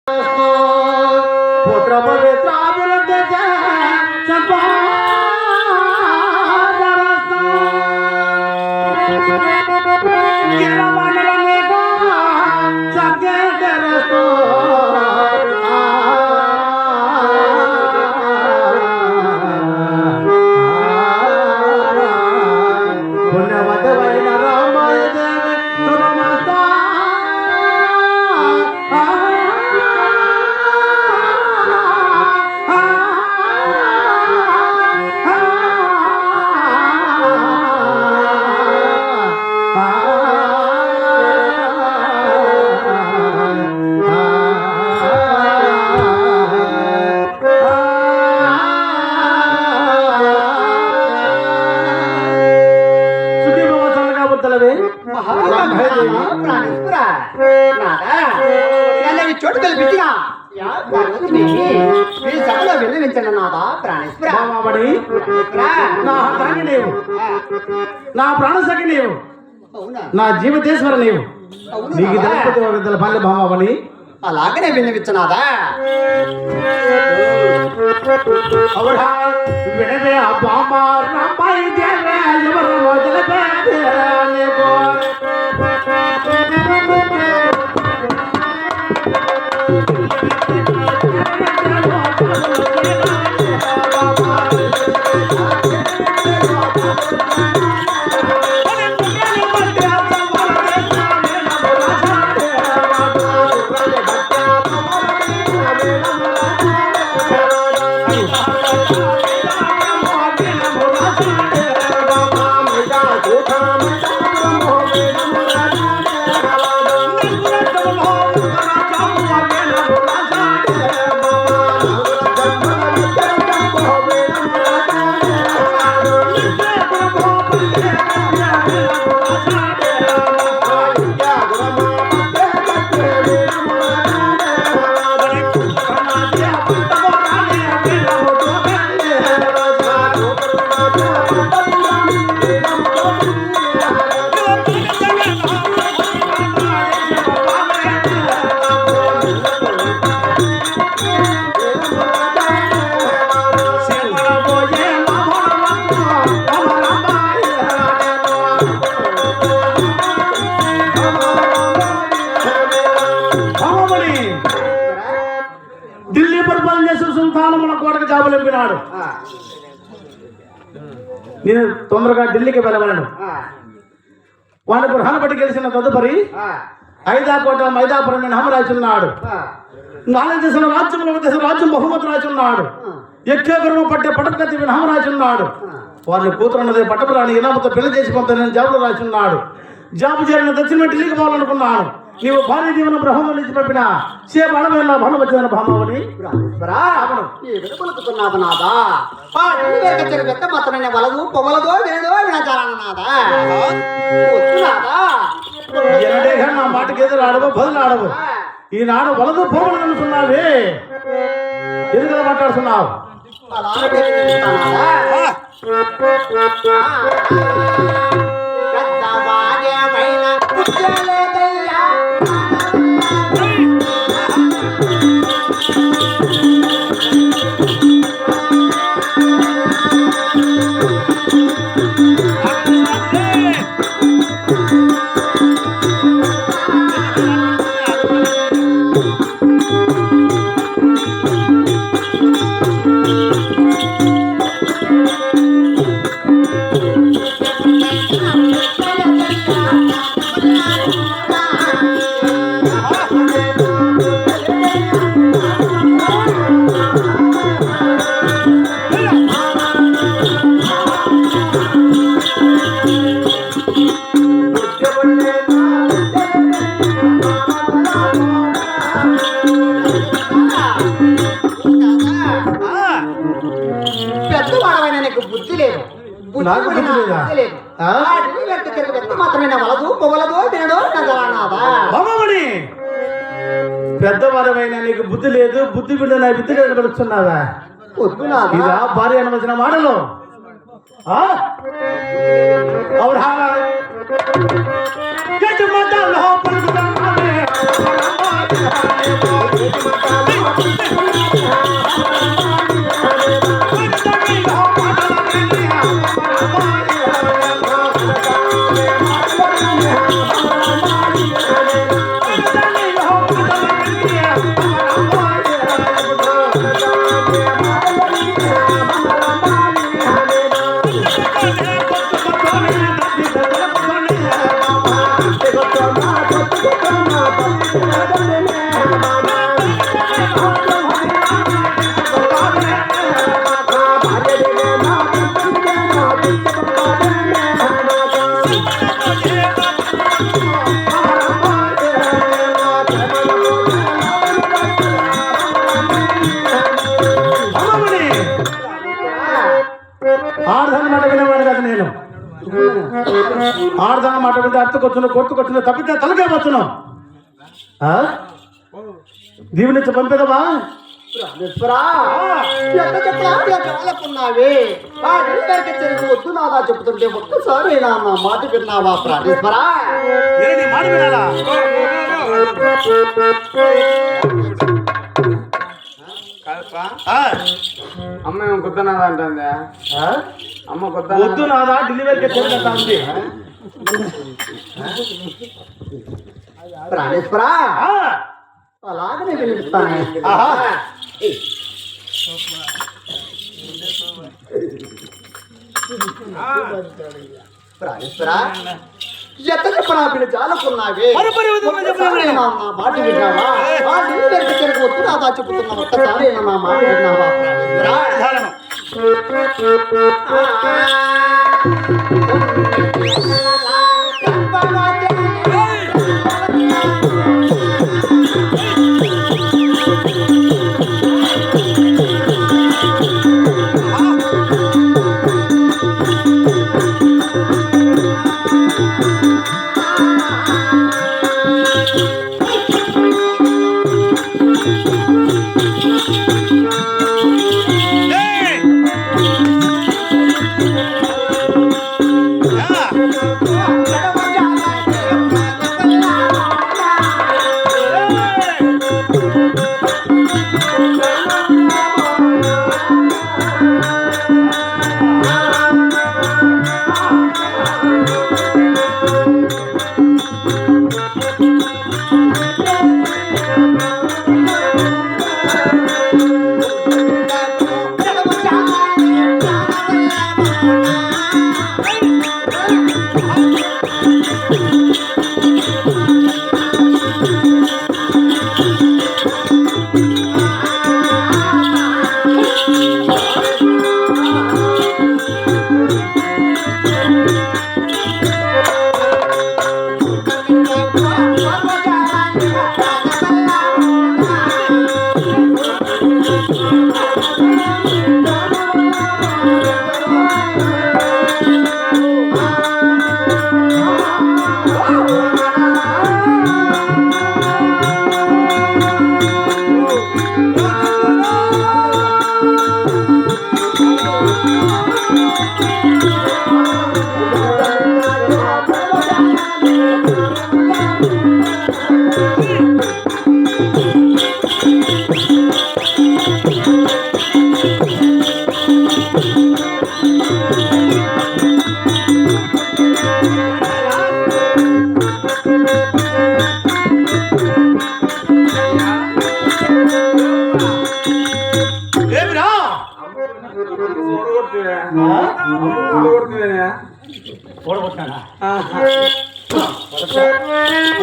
पुत्र पवित्र चोट कल्पिंचिना विन्नविंचंడి నాదా ప్రాణేశ్వర బాబాబడి నా హతాని నీవు నా ప్రాణసఖి నీవు అవునా నా జీవితేశ్వర నీవు నీకు దళపతి వర్గల పల్లె బాబాబడి అలాగనే విన్నవించనాదా అవడా వినవే బాబా రాంబాయి దేవే ఎవరు మొదల పేరేనేకో ఢిల్లీ పరిపాలన చేసిన సుల్తాను మన కోటకు జాబులింపినాడు. నేను తొందరగా ఢిల్లీకి వెళ్ళవలను. వాడిని బుర్హానపట్టి గెలిచిన తదుపరి ఐదాకోట మైదాపురం నేను హమరాచున్నాడు. నాలుగు దేశం రాజ్యంలో ఒక దేశం రాజ్యం బహుమతి రాచున్నాడు. ఎక్కేగురము పట్టే పటకతి హమరాచున్నాడు. వారిని కూతురున్నది పట్టపురాని ఇనామతో పెళ్లి చేసి పంప నేను జాబులు రాచున్నాడు. జాబు చేరిన దక్షిణ ఢిల్లీకి పోవాలనుకున్నాను. నీవు భార్య జీవన బ్రహ్మ నుంచి పంపిన సేపు అడవేలా భవన వచ్చిన భామని పొగలదో వేడో వినచాలన్నాదా నా మాటకి ఎదురు ఆడవు బదులు ఆడవు. ఈనాడు వలదు పోవడం అనుకున్నావే ఎందుకు మాట్లాడుతున్నావు? పెద్దవారమైనా నీకు బుద్ధి లేదు, బుద్ధి బిడ్డ నా బుద్ధి లేదు పిలుస్తున్నావా? ఇదా భార్య అనవలసిన మాటలు? అవునా అంటే అర్థకొచ్చును కొట్టుకొచ్చును తప్పితే తలకే వచ్చును దీవునిచ్చి పంపేదవా చెప్పాలనుకున్నావే ఆ డెలివరీకి చెరుకు వద్దు నాదా చెప్తుంటే ఒక్కసారి నా మాట విన్నావా ప్రాణేశ్వరా ఏంటి మాట వినాలా అమ్మ ఏమో కుద్దనాదా అంటుందా అమ్మ కొత్త వద్దు నాదా డెలివరీకి చెరుకు ఉంది ప్రాణేశ్వరా అలాగనే వినిపిస్తాను ప్రాణేశ్వరా ఎంత చెప్పనా పిల్ల చాలకున్నావే నా మాట విన్నావా ఆ డెలివరీకి చెరుకు వద్దు నాదా చెప్తున్నా ఒక్కసారి నా మాట విన్నావా ప్రాణేశ్వరా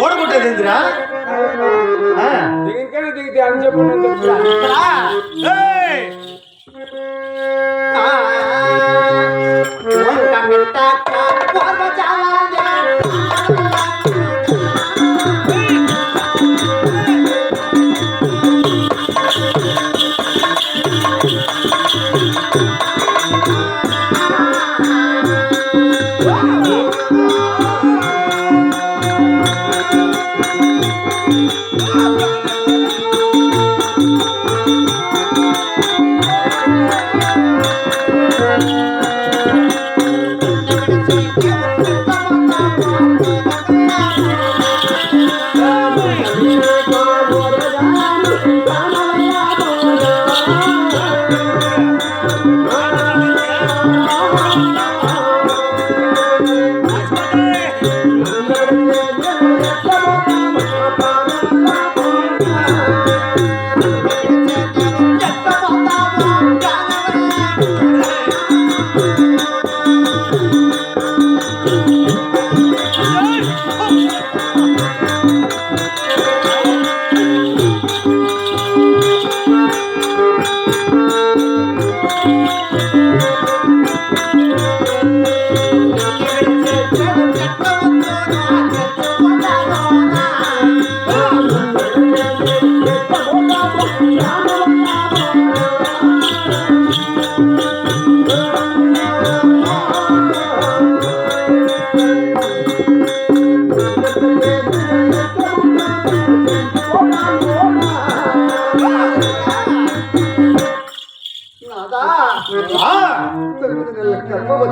ఓడగొట్టేది ఏందిరా దిగితే దిగితే అని చెప్పండి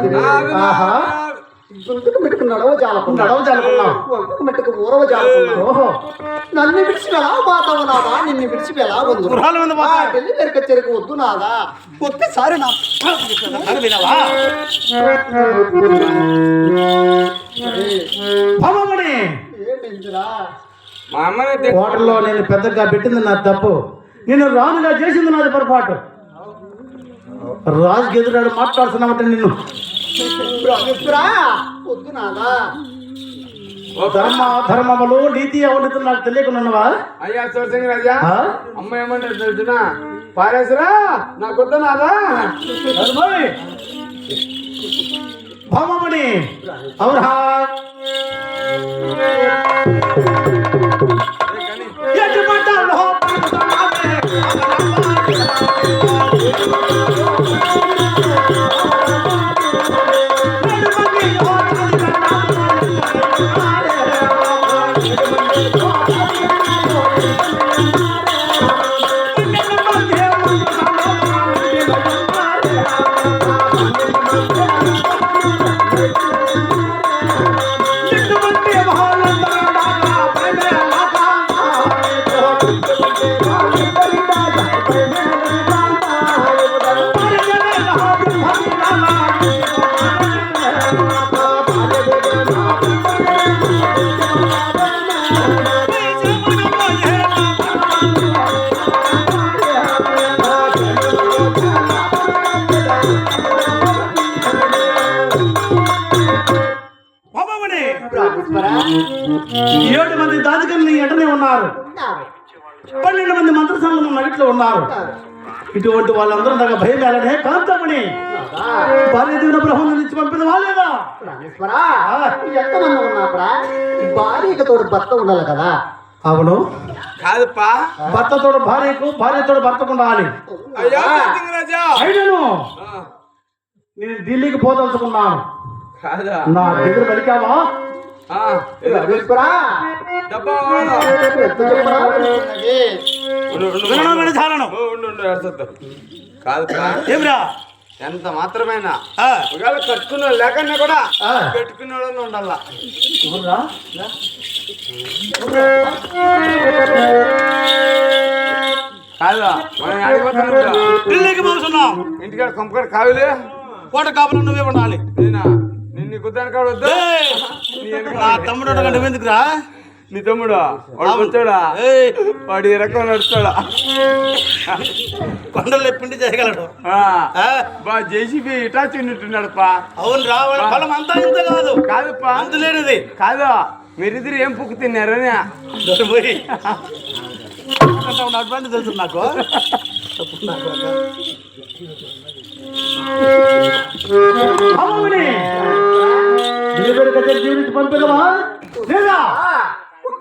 తిని ఆహా గుంటుకు మెట్టుకు నడవ జాలకున్నాడు నడవ జాలకున్నావు. వంకుకు మెట్టుకు ఊరవ జాలకున్నాడు ఓహో నన్ను విడిచి ఎలా పోతావు నాదా నిన్ను విడిచి ఎలా వద్దు గృహాల మీద పోతా. ఢిల్లీ చెరుకు వద్దు నాదా ఒక్కసారి నా అది వినవా? భవమణి ఏంటిరా మా అమ్మని హోటల్లో నేను పెద్దగా పెట్టింది నా తప్పు, నేను రాజుగా చేసింది నాది పొరపాటు. రాజుకి ఎదురాడు మాట్లాడుతున్నామంటే నిన్ను రాజేశ్వరా వద్దు నాదా ధర్మములు నీతి అవినీతులు నాకు తెలియకున్నావా? అయ్యా చూసింగ్ రాజా ఆ? అమ్మ ఏమంటారు తెలుసునా పారేసరా నాకు వద్దనాదా భవమణి అవునా రాజేశ్వరా 7 మంది దాదికలు నీ ఎంటనే ఉన్నారు, 12 మంది మంత్రసాలను మన ఇంట్లో ఉన్నారు. ఇటువంటి వాళ్ళందరూ నాకు భయం వేయాలనే కాంతమణి భార్య దీవెన బ్రహ్మను నుంచి పంపిన వాళ్ళేదా? రాజేశ్వరా ఎంతమంది ఉన్నారా భార్యకి తోడు భర్త ఉండాలి కదా అవును, కాదుపా భర్తతోడు భార్యకు, భార్యతోడు భర్తకు ఉండాలి. అయ్యా చూసింగ్ రాజా అయినను నేను ఢిల్లీకి పోదలుచుకున్నాను, కాదా నా దగ్గర పలికావా? రాజేశ్వరా డబ్బా ఎంత చెప్పరా వినడం చాలను. కాదుపా ఏమిరా? ఎంత మాత్రమేనా ఆ, ఒకవేళ కట్టుకున్న లేకన్నా కూడా ఆ. పెట్టుకున్నాడని ఉండాల ఎవర్రా? కాదా మనం ఆడిపోతాను ఢిల్లీకి పోతున్నాం, ఇంటికాడ కంపకాడ కావిలే కోట కాపులు నువ్వే ఉండాలి. నేనా నిన్ను కుద్దాను కాడ వద్దా ఏయ్! నా తమ్ముడు ఉండగా నువ్వెందుకురా? నీ తమ్ముడు వాడు వచ్చాడా ఏయ్! వాడు ఈ రకం నడుస్తాడా కొండల్లో పిండి చేయగలడు. ఆ? బా జేసీబీ ఇటాచి ఉన్నట్టున్నాడు పా అవును రా, వాళ్ళ బలం అంతా ఇంత కాదు, కాదుపా అందులేనిది. కాదు మీరిద్దరు ఏం పుక్కు తిన్నారని పోయి అడ్వాంటేజ్ తెలుసు నాకు. అమ్మని జీవిత పంపిదవా?